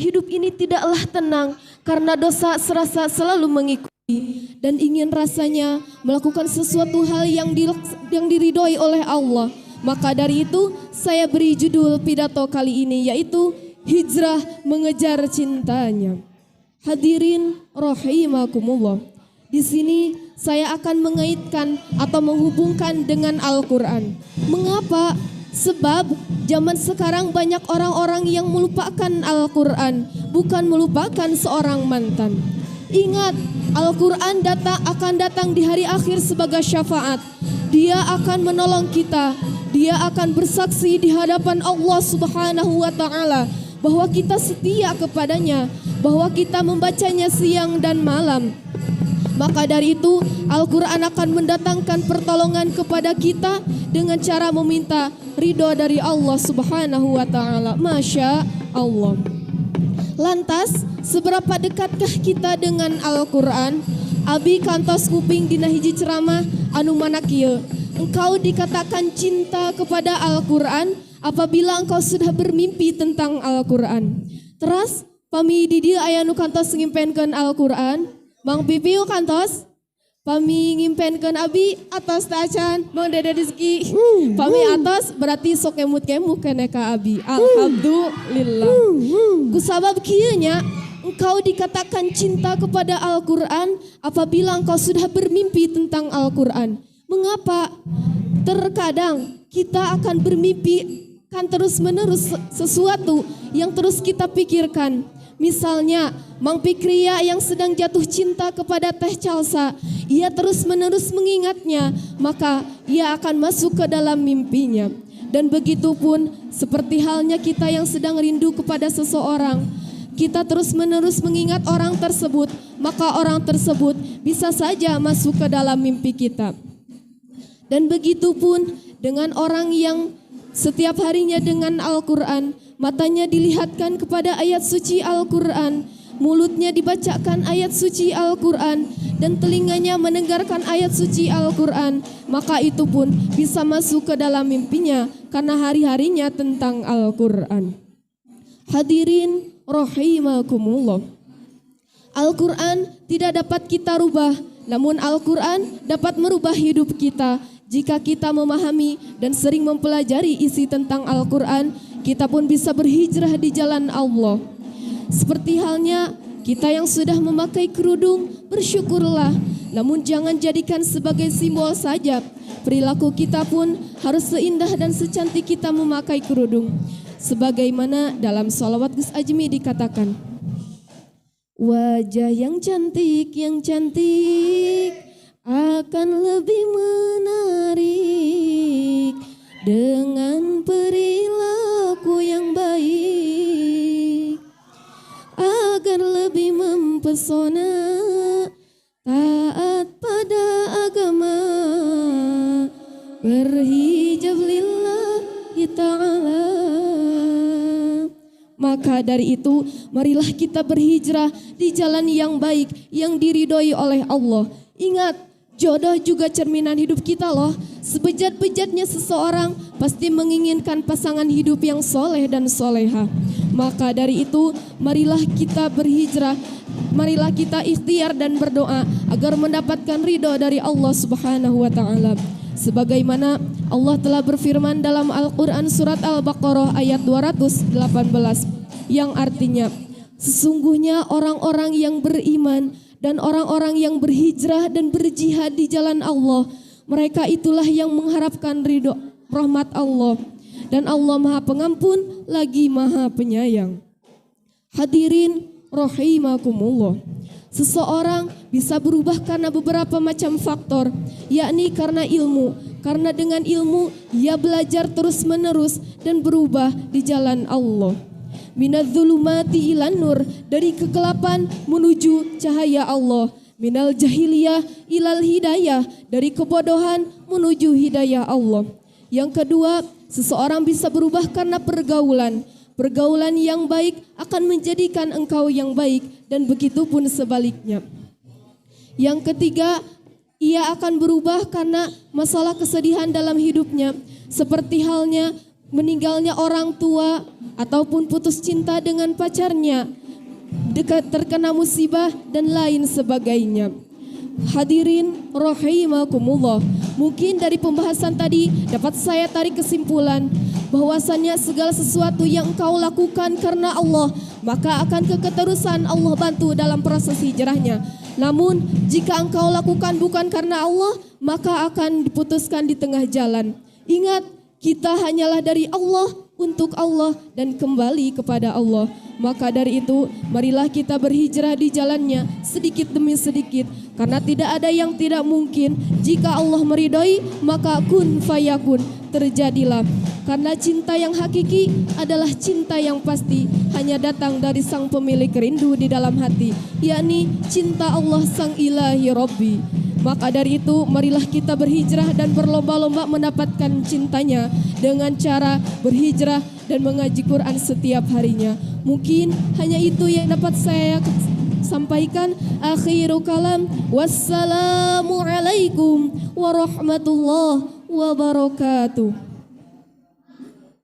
hidup ini tidaklah tenang karena dosa serasa selalu mengikuti dan ingin rasanya melakukan sesuatu hal yang diridhoi oleh Allah. Maka dari itu saya beri judul pidato kali ini yaitu Hijrah Mengejar Cintanya. Hadirin rahimakumullah. Di sini saya akan mengaitkan atau menghubungkan dengan Al-Quran. Mengapa? Sebab zaman sekarang banyak orang-orang yang melupakan Al-Quran, bukan melupakan seorang mantan. Ingat, Al-Quran akan datang di hari akhir sebagai syafaat. Dia akan menolong kita. Dia akan bersaksi di hadapan Allah Subhanahu wa Ta'ala bahwa kita setia kepadanya, bahwa kita membacanya siang dan malam. Maka dari itu Al-Quran akan mendatangkan pertolongan kepada kita dengan cara meminta ridho dari Allah Subhanahu wa Ta'ala. Masya Allah. Lantas seberapa dekatkah kita dengan Al-Quran? Abi kantos kuping dina hiji ceramah anu manakieu. Engkau dikatakan cinta kepada Al-Quran apabila engkau sudah bermimpi tentang Al-Quran. Terus pami di dieu aya nu kantos ngimpenkeun Al-Quran. Bang Pipiu kantos pami ngimpenkeun abi atos teh acan Bang Dede Rizki. Pami atos berarti sok kemut-kemut kene ka abi. Alhamdulillah. Kusabab kieu nya engkau dikatakan cinta kepada Al-Quran apabila engkau sudah bermimpi tentang Al-Quran. Mengapa? Terkadang kita akan bermimpi kan terus-menerus sesuatu yang terus kita pikirkan. Misalnya, Mang Pikria yang sedang jatuh cinta kepada Teh Calsa, ia terus-menerus mengingatnya, maka ia akan masuk ke dalam mimpinya. Dan begitu pun seperti halnya kita yang sedang rindu kepada seseorang, kita terus-menerus mengingat orang tersebut, maka orang tersebut bisa saja masuk ke dalam mimpi kita. Dan begitu pun dengan orang yang setiap harinya dengan Al-Quran, matanya dilihatkan kepada ayat suci Al-Quran, mulutnya dibacakan ayat suci Al-Quran, dan telinganya mendengarkan ayat suci Al-Quran, maka itu pun bisa masuk ke dalam mimpinya karena hari-harinya tentang Al-Quran. Hadirin rahimakumullah. Al-Quran tidak dapat kita rubah, namun Al-Quran dapat merubah hidup kita. Jika kita memahami dan sering mempelajari isi tentang Al-Quran, kita pun bisa berhijrah di jalan Allah. Seperti halnya kita yang sudah memakai kerudung, bersyukurlah. Namun jangan jadikan sebagai simbol saja. Perilaku kita pun harus seindah dan secantik kita memakai kerudung. Sebagaimana dalam sholawat Gus Ajmi dikatakan, wajah yang cantik akan lebih menarik dengan perilaku yang baik, agar lebih mempesona, taat pada agama, berhijab lillahi ta'ala. Maka dari itu marilah kita berhijrah di jalan yang baik yang diridhoi oleh Allah. Ingat, jodoh juga cerminan hidup kita loh. Sebejat-bejatnya seseorang pasti menginginkan pasangan hidup yang soleh dan soleha. Maka dari itu marilah kita berhijrah, marilah kita ikhtiar dan berdoa agar mendapatkan ridho dari Allah Subhanahu wa Ta'ala. Sebagaimana Allah telah berfirman dalam Al-Quran surat Al-Baqarah ayat 218 yang artinya, sesungguhnya orang-orang yang beriman dan orang-orang yang berhijrah dan berjihad di jalan Allah, mereka itulah yang mengharapkan ridho rahmat Allah. Dan Allah Maha Pengampun lagi Maha Penyayang. Hadirin rahimakumullah. Seseorang bisa berubah karena beberapa macam faktor, yakni karena ilmu. Karena dengan ilmu ia belajar terus-menerus dan berubah di jalan Allah. Minadz-dzulumati ilan nur, dari kegelapan menuju cahaya Allah. Minal jahiliyah ilal hidayah, dari kebodohan menuju hidayah Allah. Yang kedua, seseorang bisa berubah karena pergaulan. Pergaulan yang baik akan menjadikan engkau yang baik, dan begitu pun sebaliknya. Yang ketiga, ia akan berubah karena masalah kesedihan dalam hidupnya. Seperti halnya meninggalnya orang tua, ataupun putus cinta dengan pacarnya, terkena musibah dan lain sebagainya. Hadirin rahimakumullah, mungkin dari pembahasan tadi dapat saya tarik kesimpulan bahwasannya segala sesuatu yang engkau lakukan karena Allah, maka akan keterusan Allah bantu dalam proses hijrahnya. Namun jika engkau lakukan bukan karena Allah, maka akan diputuskan di tengah jalan. Ingat, kita hanyalah dari Allah, untuk Allah, dan kembali kepada Allah. Maka dari itu, marilah kita berhijrah di jalannya sedikit demi sedikit, karena tidak ada yang tidak mungkin. Jika Allah meridhoi, maka kun fayakun, terjadilah. Karena cinta yang hakiki adalah cinta yang pasti, hanya datang dari sang pemilik rindu di dalam hati, yakni cinta Allah sang ilahi Rabbi. Maka dari itu, marilah kita berhijrah dan berlomba-lomba mendapatkan cintanya dengan cara berhijrah dan mengaji Quran setiap harinya. Mungkin hanya itu yang dapat saya sampaikan. Akhiru kalam, wassalamualaikum warahmatullahi wabarakatuh.